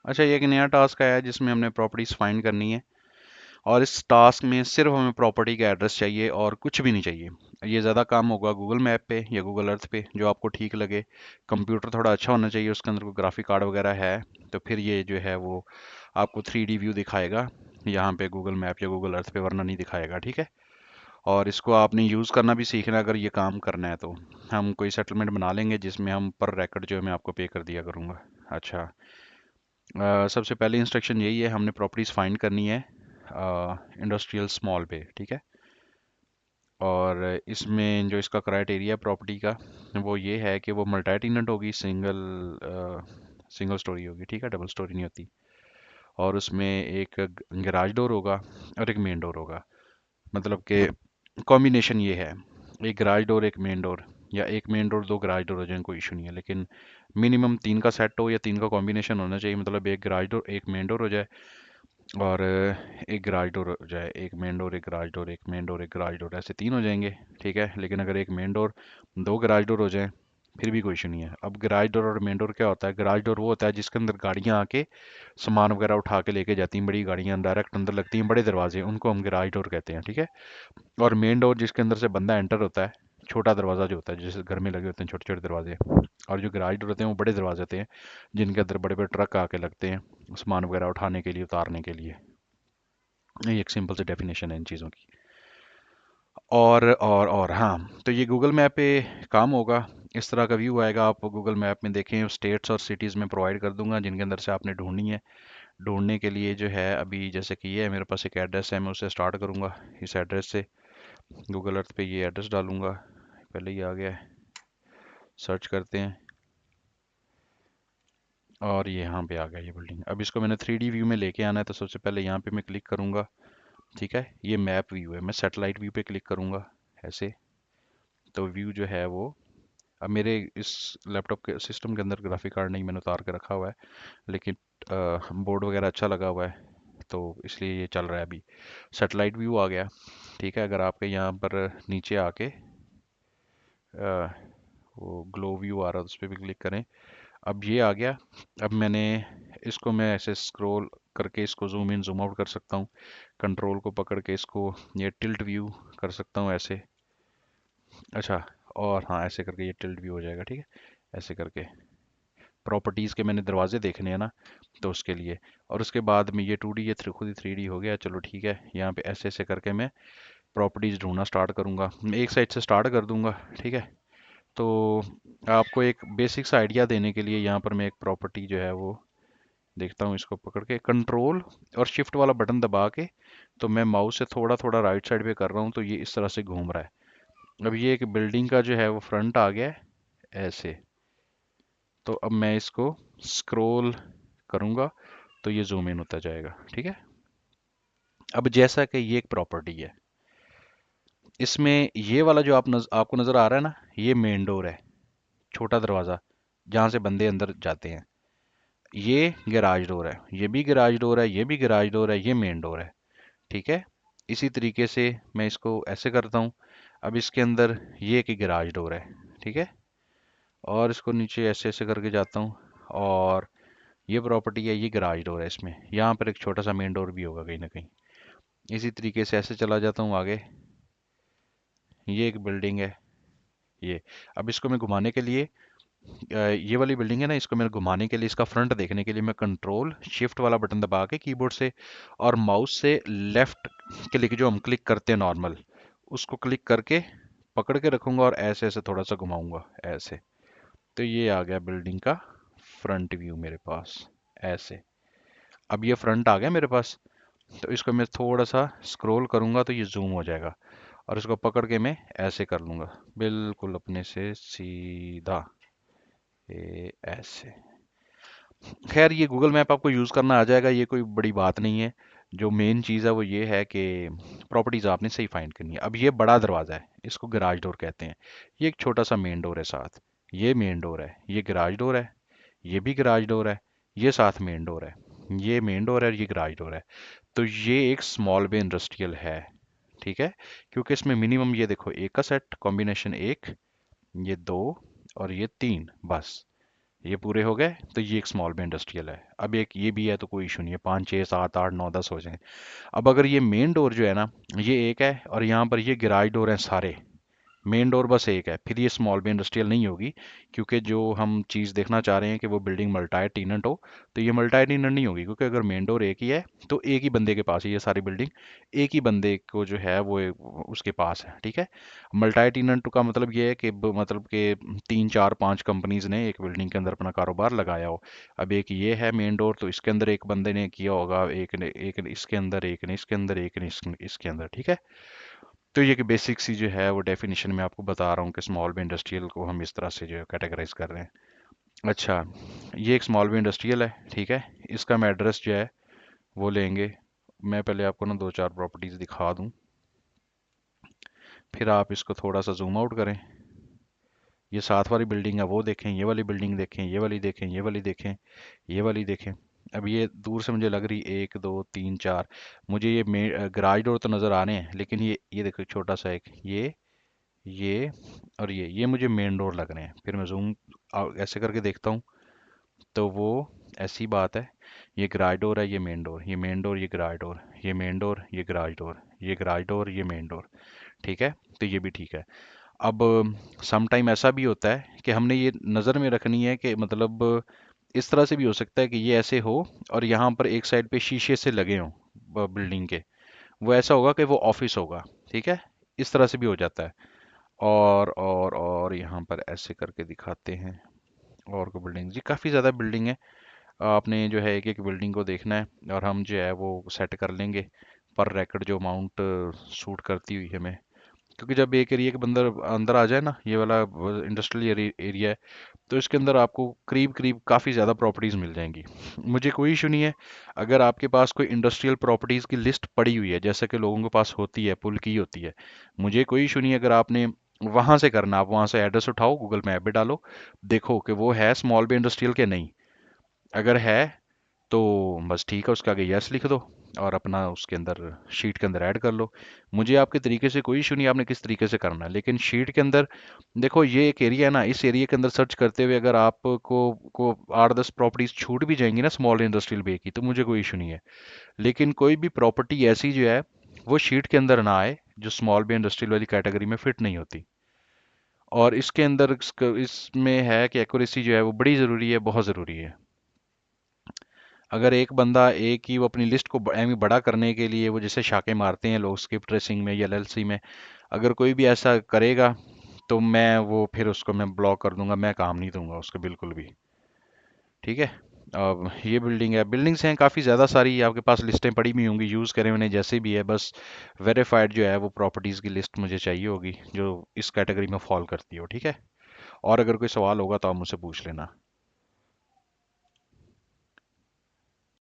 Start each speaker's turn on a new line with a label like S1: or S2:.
S1: अच्छा, ये एक नया टास्क आया है जिसमें हमने प्रॉपर्टीज फाइंड करनी है। और इस टास्क में सिर्फ हमें प्रॉपर्टी का एड्रेस चाहिए और कुछ भी नहीं चाहिए। ये ज़्यादा काम होगा गूगल मैप पे या गूगल अर्थ पे, जो आपको ठीक लगे। कंप्यूटर थोड़ा अच्छा होना चाहिए, उसके अंदर कोई ग्राफिक कार्ड वगैरह है, तो फिर ये जो है वो आपको 3D व्यू दिखाएगा यहाँ पे गूगल मैप या गूगल अर्थ पे, वरना नहीं दिखाएगा, ठीक है। और इसको आपने यूज़ करना भी सीखना है, अगर ये काम करना है तो। हम कोई सेटलमेंट बना लेंगे जिसमें हम पर रेकर्ड जो है मैं आपको पे कर दिया करूँगा। अच्छा, सबसे पहले इंस्ट्रक्शन यही है, हमने प्रॉपर्टीज फाइंड करनी है इंडस्ट्रियल स्मॉल पे, ठीक है। और इसमें जो इसका क्राइटेरिया प्रॉपर्टी का वो ये है कि वो मल्टी टेनेंट होगी, सिंगल स्टोरी होगी, ठीक है, डबल स्टोरी नहीं होती। और उसमें एक गैराज डोर होगा और एक मेन डोर होगा। मतलब कि कॉम्बिनेशन ये है, एक गैराज डोर एक मेन डोर, या एक मेन डोर दो गैराज डोर हो जाए, कोई इशू नहीं है, लेकिन मिनिमम तीन का सेट हो या तीन का कॉम्बिनेशन होना चाहिए। मतलब एक गैराज डोर एक मेन डोर हो जाए, और एक गराज डोर हो जाए, एक मेन डोर एक गराज डोर, एक मेन डोर एक गराज डोर, ऐसे तीन हो जाएंगे, ठीक है। लेकिन अगर एक मेन डोर दो गराज डोर हो जाए फिर भी कोई इशू नहीं है। अब गराज डोर और मेन डोर क्या होता है? गराज डोर वो होता है जिसके अंदर गाड़ियाँ आके सामान वगैरह उठा के लेके जाती हैं, बड़ी गाड़ियाँ डायरेक्ट अंदर लगती हैं, बड़े दरवाजे, उनको हम गराज डोर कहते हैं, ठीक है। और मेन डोर जिसके अंदर से बंदा एंटर होता है, छोटा दरवाज़ा जो होता है, जैसे घर में लगे होते हैं छोटे छोटे दरवाजे। और जो गराज डोर होते हैं वो बड़े दरवाजे होते हैं, जिनके अंदर बड़े बड़े ट्रक आके लगते हैं सामान वगैरह उठाने के लिए, उतारने के लिए। ये एक सिंपल सी डेफिनेशन है इन चीज़ों की। और हाँ, तो ये गूगल मैप पे काम होगा। इस तरह का व्यू आएगा, आप गूगल मैप में देखें, स्टेट्स और सिटीज़ में प्रोवाइड कर दूंगा जिनके अंदर से आपने ढूंढनी है। ढूंढने के लिए जो है, अभी जैसे कि ये है मेरे पास एक एड्रेस है, मैं उससे स्टार्ट करूंगा। इस एड्रेस से गूगल अर्थ पे ये एड्रेस डालूंगा, पहले ही आ गया है, सर्च करते हैं, और ये यहाँ पे आ गया ये बिल्डिंग। अब इसको मैंने 3D व्यू में लेके आना है, तो सबसे पहले यहाँ पे मैं क्लिक करूंगा, ठीक है। ये मैप व्यू है, मैं सैटेलाइट व्यू पे क्लिक करूंगा ऐसे। तो व्यू जो है वो, अब मेरे इस लैपटॉप के सिस्टम के अंदर ग्राफिक कार्ड नहीं, मैंने उतार के रखा हुआ है, लेकिन बोर्ड वगैरह अच्छा लगा हुआ है, तो इसलिए ये चल रहा है अभी। सैटेलाइट व्यू आ गया, ठीक है। अगर आपके यहाँ पर नीचे आके अ, वो ग्लो व्यू आ रहा है, उस पर भी क्लिक करें। अब ये आ गया। अब मैंने इसको, मैं ऐसे स्क्रॉल करके इसको जूम इन जूम आउट कर सकता हूँ, कंट्रोल को पकड़ के इसको ये टिल्ट व्यू कर सकता हूँ ऐसे। अच्छा, और हाँ, ऐसे करके ये टिल्ट व्यू हो जाएगा, ठीक है, ऐसे करके। प्रॉपर्टीज़ के मैंने दरवाजे देखने हैं ना, तो उसके लिए। और उसके बाद में ये 2D, ये खुद ही 3D हो गया, चलो ठीक है। यहाँ पे ऐसे ऐसे करके मैं प्रॉपर्टीज़ ढूंढना स्टार्ट करूँगा, मैं एक साइड से स्टार्ट कर दूँगा, ठीक है। तो आपको एक बेसिक सा आइडिया देने के लिए यहाँ पर मैं एक प्रॉपर्टी जो है वो देखता हूँ, इसको पकड़ के कंट्रोल और शिफ्ट वाला बटन दबा के, तो मैं माउस से थोड़ा थोड़ा राइट साइड पे कर रहा हूँ, तो ये इस तरह से घूम रहा है। अब ये एक बिल्डिंग का जो है वो फ्रंट आ गया है ऐसे। तो अब मैं इसको स्क्रॉल करूँगा तो ये जूम इन होता जाएगा, ठीक है। अब जैसा कि ये एक प्रॉपर्टी है, इसमें ये वाला जो आपको नज़र आ रहा है ना, ये मेन डोर है, छोटा दरवाज़ा जहाँ से बंदे अंदर जाते हैं। ये गैराज डोर है, ये भी गैराज डोर है, ये भी गैराज डोर है, ये मेन डोर है, ठीक है। इसी तरीके से मैं इसको ऐसे करता हूँ। अब इसके अंदर ये एक गैराज डोर है, ठीक है। और इसको नीचे ऐसे ऐसे करके जाता हूँ, और ये प्रॉपर्टी है, ये गैराज डोर है, इसमें यहाँ पर एक छोटा सा मेन डोर भी होगा कहीं ना कहीं। इसी तरीके से ऐसे चला जाता हूँ आगे, ये एक बिल्डिंग है ये। अब इसको मैं घुमाने के लिए, ये वाली बिल्डिंग है ना, इसको मैं घुमाने के लिए, इसका फ्रंट देखने के लिए मैं कंट्रोल शिफ्ट वाला बटन दबा के कीबोर्ड से, और माउस से लेफ्ट क्लिक, जो हम क्लिक करते हैं नॉर्मल, उसको क्लिक करके पकड़ के रखूंगा और ऐसे ऐसे थोड़ा सा घुमाऊंगा ऐसे। तो ये आ गया बिल्डिंग का फ्रंट व्यू मेरे पास ऐसे। अब ये फ्रंट आ गया मेरे पास, तो इसको मैं थोड़ा सा स्क्रॉल करूंगा तो ये जूम हो जाएगा, और इसको पकड़ के मैं ऐसे कर लूंगा बिल्कुल अपने से सीधा, ये ऐसे। खैर, ये गूगल मैप आपको यूज़ करना आ जाएगा, ये कोई बड़ी बात नहीं है। जो मेन चीज़ है वो ये है कि प्रॉपर्टीज़ आपने सही फाइंड करनी है। अब ये बड़ा दरवाज़ा है, इसको गैराज डोर कहते हैं। ये एक छोटा सा मेन डोर है साथ, ये मेन डोर है, ये गैराज डोर है, ये भी गैराज डोर है, ये साथ मेन डोर है, ये मेन डोर है और ये गैराज डोर है। तो ये एक स्मॉल बे इंडस्ट्रियल है, ठीक है। क्योंकि इसमें मिनिमम, ये देखो, एक का सेट कॉम्बिनेशन एक, ये दो, और ये तीन, बस। ये पूरे हो गए, तो ये एक स्मॉल में इंडस्ट्रियल है। अब एक ये भी है तो कोई इशू नहीं है, 5 6 7 8 9 10 हो जाए। अब अगर ये मेन डोर जो है ना, ये एक है, और यहाँ पर ये गिराज डोर हैं सारे, मेन डोर बस एक है, फिर ये स्मॉल बी इंडस्ट्रियल नहीं होगी। क्योंकि जो हम चीज़ देखना चाह रहे हैं कि वो बिल्डिंग मल्टाई टीनेंट हो, तो ये मल्टाई टीनेंट नहीं होगी, क्योंकि अगर मेन डोर एक ही है तो एक ही बंदे के पास है ये सारी बिल्डिंग, एक ही बंदे को जो है वो उसके पास है, ठीक है। मल्टाई टीनेंट का मतलब ये है कि मतलब कि 3 4 5 कंपनीज ने एक बिल्डिंग के अंदर अपना कारोबार लगाया हो। अब एक ये है मेन डोर, तो इसके अंदर एक बंदे ने किया होगा, एक ने इसके अंदर, एक ने इसके अंदर, एक ने इसके अंदर, ठीक है। तो ये कि बेसिक सी जो है वो डेफिनेशन में आपको बता रहा हूँ कि स्मॉल बी इंडस्ट्रियल को हम इस तरह से जो है कैटेगराइज कर रहे हैं। अच्छा, ये एक स्मॉल बी इंडस्ट्रियल है, ठीक है। इसका मैं एड्रेस जो है वो लेंगे। मैं पहले आपको ना 2 4 प्रॉपर्टीज़ दिखा दूँ, फिर आप इसको थोड़ा सा जूम आउट करें। ये साथ वाली बिल्डिंग है वो देखें, ये वाली बिल्डिंग देखें, ये वाली देखें, ये वाली देखें, ये वाली देखें। अब ये दूर से मुझे लग रही 1 2 3 4, मुझे ये गराज डोर तो नज़र आ रहे हैं, लेकिन ये देखो छोटा सा एक ये और ये मुझे मेन डोर लग रहे हैं। फिर मैं जूम ऐसे करके देखता हूँ, तो वो ऐसी बात है। ये गराज डोर है, ये मेन डोर, ये मेन डोर, ये गराज डोर, ये मेन डोर, ये गराज डोर, ये गराज डोर, ये मेन डोर, ठीक है। तो ये भी ठीक है। अब सम टाइम ऐसा भी होता है कि हमने ये नज़र में रखनी है कि मतलब इस तरह से भी हो सकता है कि ये ऐसे हो और यहाँ पर एक साइड पे शीशे से लगे हों बिल्डिंग के, वो ऐसा होगा कि वो ऑफिस होगा, ठीक है। इस तरह से भी हो जाता है। और यहाँ पर ऐसे करके दिखाते हैं। और को बिल्डिंग जी काफ़ी ज़्यादा बिल्डिंग है। आपने जो है एक एक बिल्डिंग को देखना है, और हम जो है वो सेट कर लेंगे पर रैकेट जो अमाउंट सूट करती हुई हमें। क्योंकि जब एक एरिया के अंदर अंदर आ जाए ना, ये वाला इंडस्ट्रियल एरिया है, तो इसके अंदर आपको करीब करीब काफ़ी ज़्यादा प्रॉपर्टीज़ मिल जाएंगी। मुझे कोई इशू नहीं है अगर आपके पास कोई इंडस्ट्रियल प्रॉपर्टीज़ की लिस्ट पड़ी हुई है, जैसे कि लोगों के पास होती है, पुल की होती है। मुझे कोई इशू नहीं है अगर आपने वहाँ से करना, आप वहाँ से एड्रेस उठाओ, गूगल मैप पे डालो, देखो कि वो है स्मॉल बी इंडस्ट्रियल के नहीं। अगर है तो बस ठीक है, उसके आगे यस लिख दो और अपना उसके अंदर शीट के अंदर ऐड कर लो। मुझे आपके तरीके से कोई इशू नहीं है, आपने किस तरीके से करना है, लेकिन शीट के अंदर देखो ये एक एरिया है ना, इस एरिया के अंदर सर्च करते हुए अगर आपको को 8 10 प्रॉपर्टीज छूट भी जाएंगी ना स्मॉल इंडस्ट्रियल बे की, तो मुझे कोई इशू नहीं है। लेकिन कोई भी प्रॉपर्टी ऐसी जो है वो शीट के अंदर ना आए जो स्मॉल बे इंडस्ट्रियल वाली कैटेगरी में फिट नहीं होती। और इसके अंदर इसमें है कि एक्यूरेसी जो है वो बड़ी ज़रूरी है, बहुत ज़रूरी है। अगर एक बंदा एक ही वो अपनी लिस्ट को एम बड़ा करने के लिए वो जैसे शाखे मारते हैं लोग स्किप ट्रेसिंग में या एलएलसी में, अगर कोई भी ऐसा करेगा तो मैं वो फिर उसको मैं ब्लॉक कर दूंगा, मैं काम नहीं दूंगा उसको बिल्कुल भी, ठीक है। अब ये बिल्डिंग है, बिल्डिंग्स हैं काफ़ी ज़्यादा सारी, आपके पास लिस्टें पड़ी हुई होंगी, यूज़ करें उन्हें जैसे भी है, बस वेरीफाइड जो है वो प्रॉपर्टीज़ की लिस्ट मुझे चाहिए होगी जो इस कैटेगरी में फॉल करती हो, ठीक है। और अगर कोई सवाल होगा तो आप मुझसे पूछ लेना।